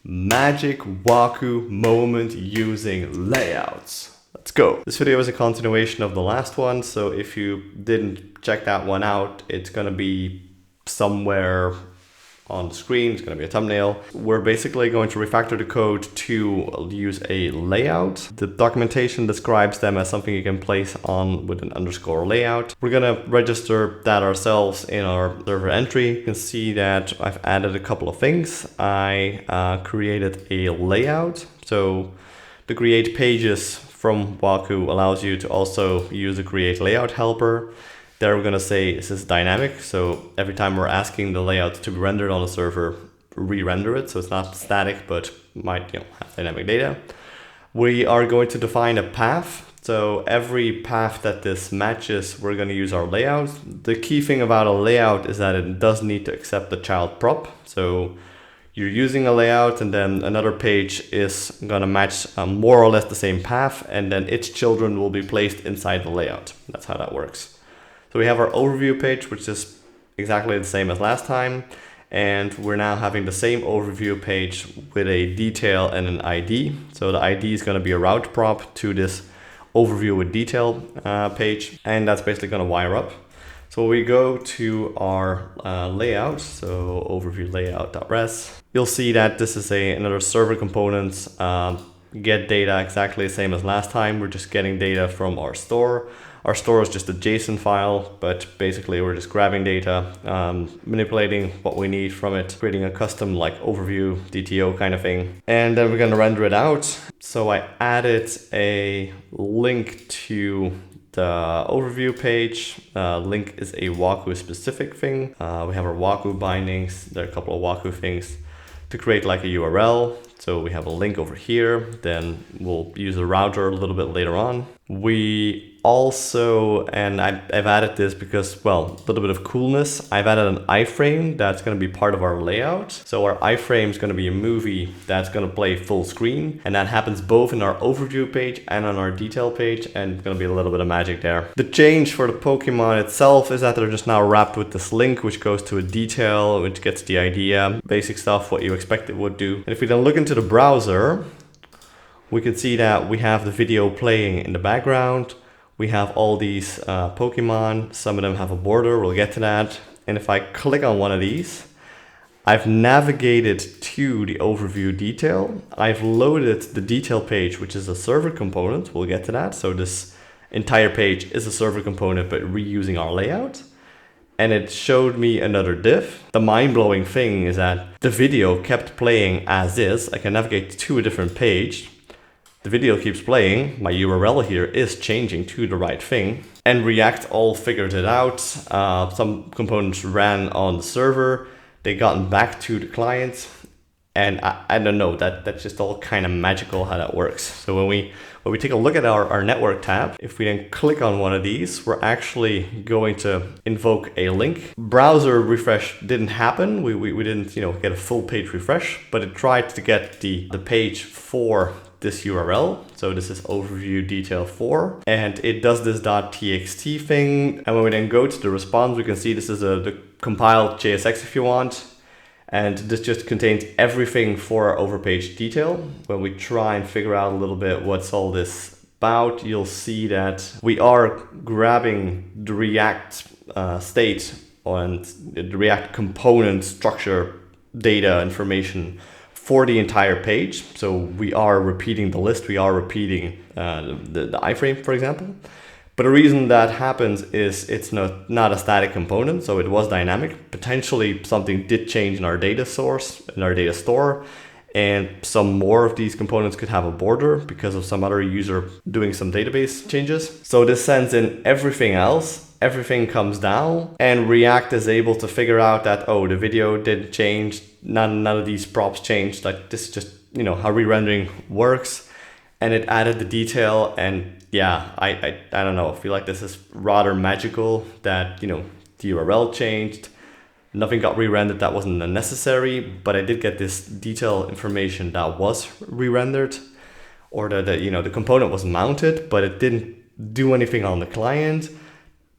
magic Waku moment using layouts. Let's go. This video is a continuation of the last one, so if you didn't check that one out, it's gonna be somewhere on the screen. It's gonna be a thumbnail. We're basically going to refactor the code to use a layout. The documentation describes them as something you can place on with an underscore layout. We're gonna register that ourselves in our server entry. You can see that I've added a couple of things. I created a layout. So the create pages from Waku allows you to also use the create layout helper. There we're gonna say this is dynamic, so every time we're asking the layout to be rendered on the server, re-render it, so it's not static but might have dynamic data. We are going to define a path, so every path that this matches, we're gonna use our layout. The key thing about a layout is that it does need to accept the child prop, so you're using a layout and then another page is gonna match more or less the same path, and then its children will be placed inside the layout. That's how that works. So we have our overview page, which is exactly the same as last time. And we're now having the same overview page with a detail and an ID. So the ID is going to be a route prop to this overview with detail page. And that's basically going to wire up. So we go to our layout, so overview layout.res. You'll see that this is another server component. Get data exactly the same as last time. We're just getting data from our store. Our store is just a JSON file, but basically we're just grabbing data, manipulating what we need from it, creating a custom like overview, DTO kind of thing. And then we're gonna render it out. So I added a link to the overview page. Link is a Waku specific thing. We have our Waku bindings. There are a couple of Waku things to create like a URL. So we have a link over here, then we'll use a router a little bit later on. We also, and I've added this because, well, a little bit of coolness. I've added an iframe that's going to be part of our layout. So our iframe is going to be a movie that's going to play full screen. And that happens both in our overview page and on our detail page. And it's going to be a little bit of magic there. The change for the Pokemon itself is that they're just now wrapped with this link, which goes to a detail, which gets the idea, basic stuff, what you expect it would do. And if we then look into the browser, we can see that we have the video playing in the background. We have all these Pokemon. Some of them have a border. We'll get to that. And if I click on one of these, I've navigated to the overview detail. I've loaded the detail page, which is a server component. We'll get to that. So this entire page is a server component, but reusing our layout. And it showed me another div. The mind-blowing thing is that the video kept playing as is. I can navigate to a different page. The video keeps playing. My URL here is changing to the right thing. And React all figured it out. Some components ran on the server. They gotten back to the client. And I don't know, that's just all kind of magical how that works. So when we take a look at our network tab, if we then click on one of these, we're actually going to invoke a link. Browser refresh didn't happen. We didn't get a full page refresh, but it tried to get the page for this URL. So this is overview detail 4, and it does this .txt thing. And when we then go to the response, we can see this is the compiled JSX if you want. And this just contains everything for our overpage detail. When we try and figure out a little bit what's all this about, you'll see that we are grabbing the React state and the React component structure data information for the entire page. So we are repeating the list, we are repeating the iframe, for example. But the reason that happens is it's not a static component, so it was dynamic. Potentially something did change in our data source, in our data store, and some more of these components could have a border because of some other user doing some database changes. So this sends in everything else, everything comes down, and React is able to figure out that, oh, the video didn't change, none of these props changed, like this is just, how re-rendering works. And it added the detail, and yeah, I don't know, I feel like this is rather magical that, the URL changed, nothing got re-rendered that wasn't necessary, but I did get this detail information that was re-rendered, or that the component was mounted, but it didn't do anything on the client.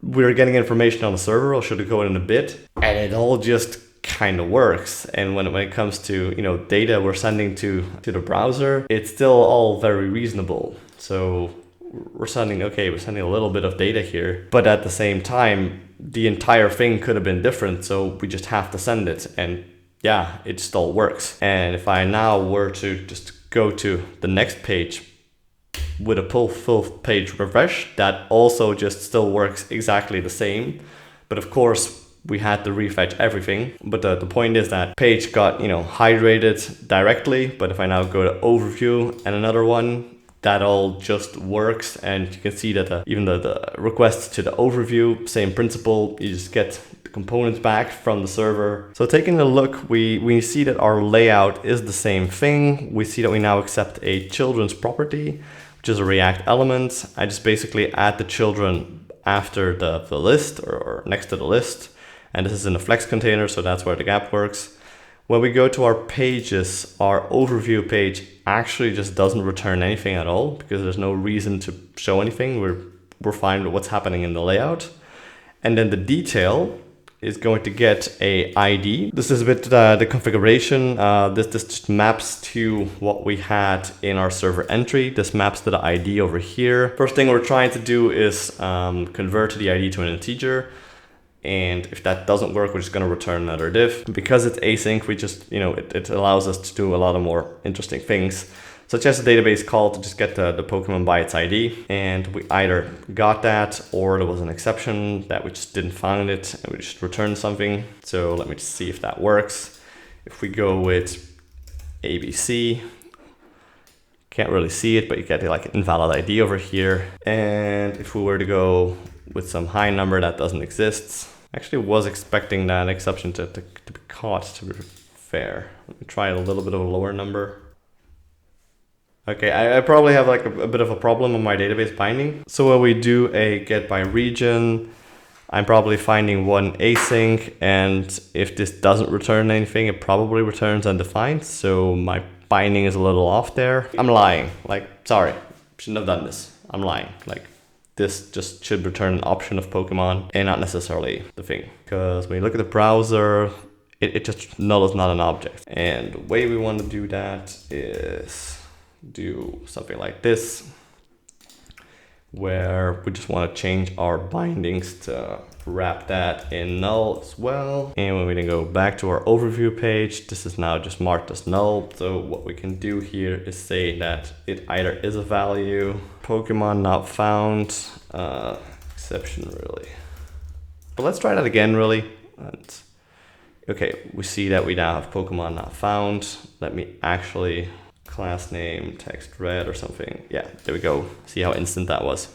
We're getting information on the server, I'll show the code in a bit, and it all just kind of works. And when it comes to, you know, data we're sending to the browser, it's still all very reasonable. So we're sending a little bit of data here, but at the same time, the entire thing could have been different. So we just have to send it, and yeah, it still works. And if I now were to just go to the next page with a full page refresh, that also just still works exactly the same. But of course, we had to refetch everything. But the point is that page got, you know, hydrated directly. But if I now go to overview and another one, that all just works. And you can see that even the request to the overview, same principle, you just get the components back from the server. So taking a look, we see that our layout is the same thing. We see that we now accept a children's property, which is a React element. I just basically add the children after the list or next to the list. And this is in a Flex container, so that's where the gap works. When we go to our pages, our overview page actually just doesn't return anything at all because there's no reason to show anything. We're fine with what's happening in the layout. And then the detail is going to get a ID. This is a bit the configuration. This just maps to what we had in our server entry. This maps to the ID over here. First thing we're trying to do is convert the ID to an integer. And if that doesn't work, we're just going to return another div. Because it's async, we just, you know, it allows us to do a lot of more interesting things, such as a database call to just get the Pokemon by its ID. And we either got that or there was an exception that we just didn't find it and we just returned something. So let me just see if that works. If we go with ABC, can't really see it, but you get like an invalid ID over here. And if we were to go with some high number that doesn't exist, I actually was expecting that exception to be caught, to be fair. Let me try a little bit of a lower number. Okay, I probably have like a bit of a problem on my database binding. So when we do a get by region, I'm probably finding one async, and if this doesn't return anything, it probably returns undefined. So my binding is a little off there. I'm lying, like, sorry, shouldn't have done this. I'm lying, like, this just should return an option of Pokemon and not necessarily the thing. Because when you look at the browser, it just null is not an object. And the way we want to do that is do something like this, where we just want to change our bindings to wrap that in null as well. And when we then go back to our overview page, this is now just marked as null. So what we can do here is say that it either is a value, Pokemon not found, exception really. But let's try that again really. And okay, we see that we now have Pokemon not found. Let me actually class name text red or something. Yeah, there we go. See how instant that was.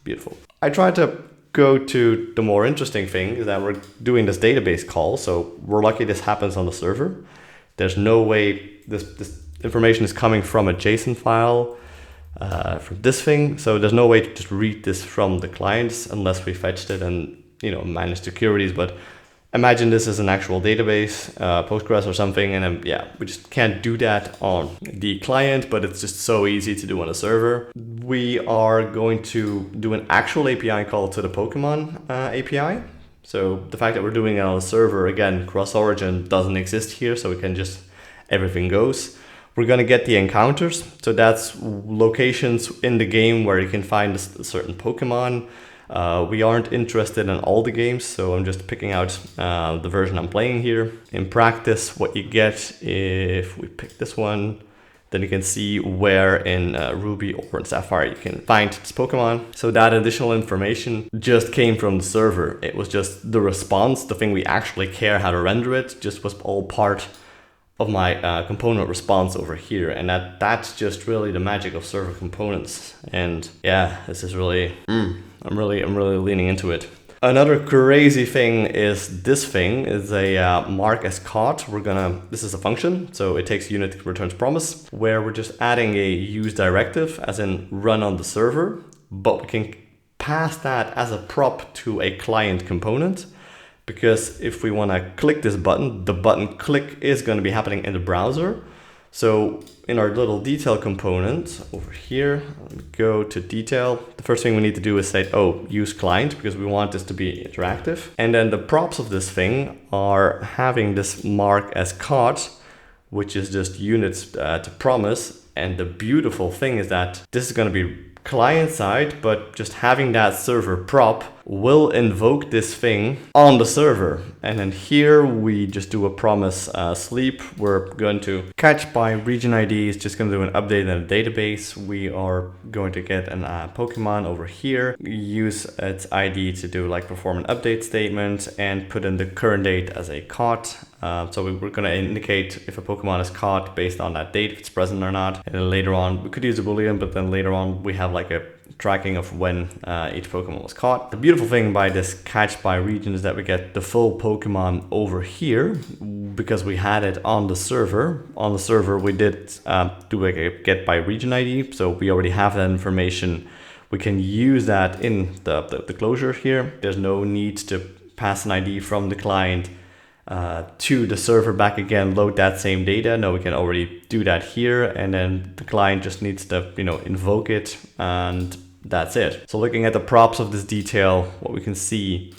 Beautiful. I tried to go to the more interesting thing is that we're doing this database call. So we're lucky this happens on the server. There's no way this information is coming from a JSON file from this thing. So there's no way to just read this from the clients unless we fetched it and, you know, managed the queries. But imagine this is an actual database, Postgres or something, and then, yeah, we just can't do that on the client, but it's just so easy to do on a server. We are going to do an actual API call to the Pokemon API. So the fact that we're doing it on a server, again, cross-origin doesn't exist here, so we can just, everything goes. We're gonna get the encounters. So that's locations in the game where you can find a certain Pokemon. We aren't interested in all the games, so I'm just picking out the version I'm playing here. In practice, what you get, if we pick this one, then you can see where in Ruby or in Sapphire you can find this Pokemon. So that additional information just came from the server. It was just the response, the thing we actually care how to render it, just was all part of my component response over here. And that's just really the magic of server components. And yeah, this is really, I'm really leaning into it. Another crazy thing is this thing is a mark as caught. This is a function, so it takes unit returns promise, where we're just adding a use directive, as in run on the server, but we can pass that as a prop to a client component. Because if we want to click this button, the button click is going to be happening in the browser. So in our little detail component over here, go to detail. The first thing we need to do is say, oh, use client, because we want this to be interactive. And then the props of this thing are having this mark as caught, which is just units to promise. And the beautiful thing is that this is going to be client side, but just having that server prop will invoke this thing on the server. And then here we just do a promise sleep. We're going to catch by region ID. It's just going to do an update in the database. We are going to get an Pokemon over here, use its ID to do like perform an update statement and put in the current date as a caught. So we're going to indicate if a Pokemon is caught based on that date, if it's present or not. And then later on, we could use a Boolean, but then later on we have like a tracking of when each Pokemon was caught. The beautiful thing by this catch by region is that we get the full Pokemon over here because we had it on the server. On the server, we did do like a get by region ID. So we already have that information. We can use that in the closure here. There's no need to pass an ID from the client to the server back again, load that same data. No, we can already do that here, and then the client just needs to, invoke it, and that's it. So looking at the props of this detail, what we can see,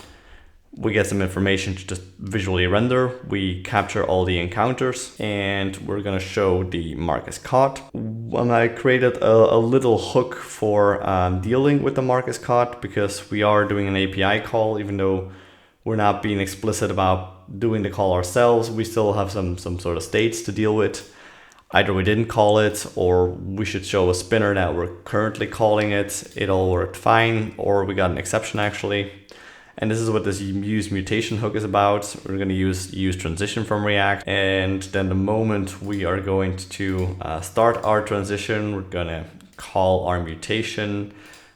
we get some information to just visually render. We capture all the encounters, and we're gonna show the mark as caught. When I created a little hook for dealing with the mark as caught, because we are doing an API call, even though we're not being explicit about doing the call ourselves, we still have some sort of states to deal with. Either we didn't call it, or we should show a spinner that we're currently calling it. It all worked fine, or we got an exception actually. And this is what this use mutation hook is about. We're going to use transition from React. And then the moment we are going to start our transition, we're going to call our mutation.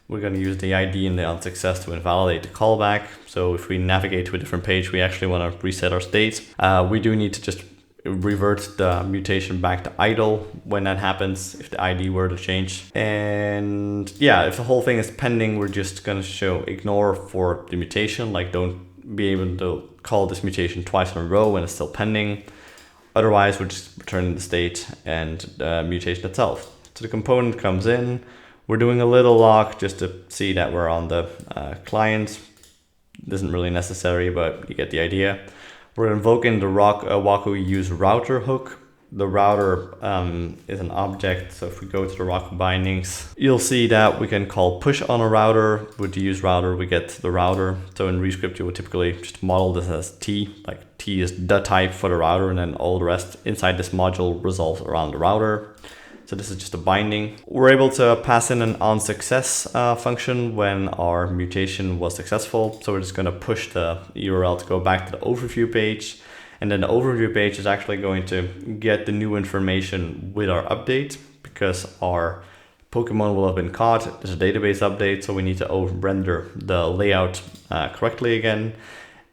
We're going to use the ID and the onSuccess to invalidate the callback. So if we navigate to a different page, we actually want to reset our state. We do need to just revert the mutation back to idle when that happens, if the ID were to change. And yeah, if the whole thing is pending, we're just going to show ignore for the mutation, like don't be able to call this mutation twice in a row when it's still pending. Otherwise, we're just returning the state and the mutation itself. So the component comes in. We're doing a little lock just to see that we're on the client. Isn't really necessary, but you get the idea. We're invoking the Waku use router hook. The router is an object, so if we go to the Waku bindings, you'll see that we can call push on a router. With the use router, we get the router. So in Rescript, you would typically just model this as T, like T is the type for the router, and then all the rest inside this module resolves around the router. So this is just a binding. We're able to pass in an onSuccess function when our mutation was successful. So we're just going to push the URL to go back to the overview page. And then the overview page is actually going to get the new information with our update, because our Pokemon will have been caught. There's a database update, so we need to render the layout correctly again.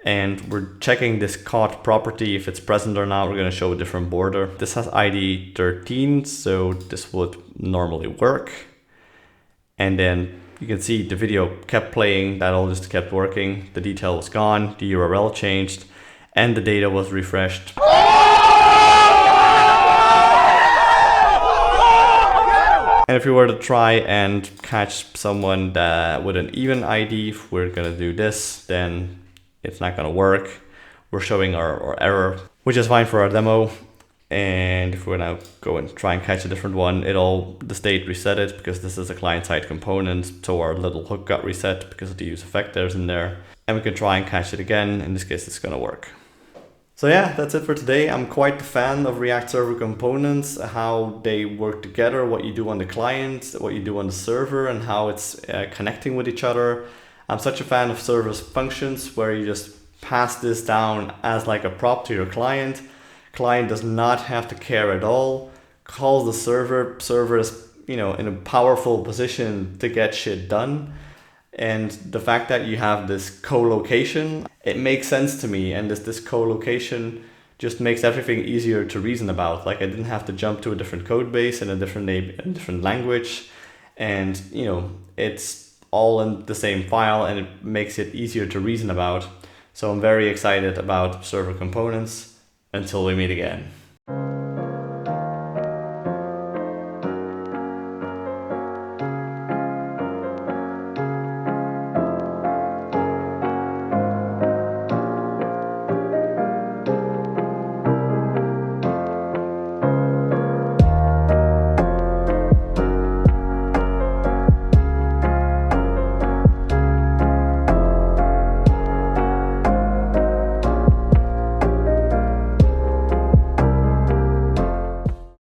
And we're checking this caught property, if it's present or not. We're going to show a different border. This has ID 13, so this would normally work. And then you can see the video kept playing, that all just kept working. The detail was gone, the URL changed, and the data was refreshed. And if we were to try and catch someone with an even ID, if we're going to do this, then it's not going to work. We're showing our error, which is fine for our demo. And if we're going to go and try and catch a different one, the state reset it, because this is a client-side component. So our little hook got reset because of the use effectors in there. And we can try and catch it again. In this case, it's going to work. So yeah, that's it for today. I'm quite a fan of React Server components, how they work together, what you do on the client, what you do on the server, and how it's connecting with each other. I'm such a fan of serverless functions where you just pass this down as like a prop to your client. Client does not have to care at all. Calls the server. Server is, in a powerful position to get shit done. And the fact that you have this co-location, it makes sense to me. And this co-location just makes everything easier to reason about. Like I didn't have to jump to a different code base in a different language. And, it's all in the same file, and it makes it easier to reason about. So I'm very excited about server components. Until we meet again.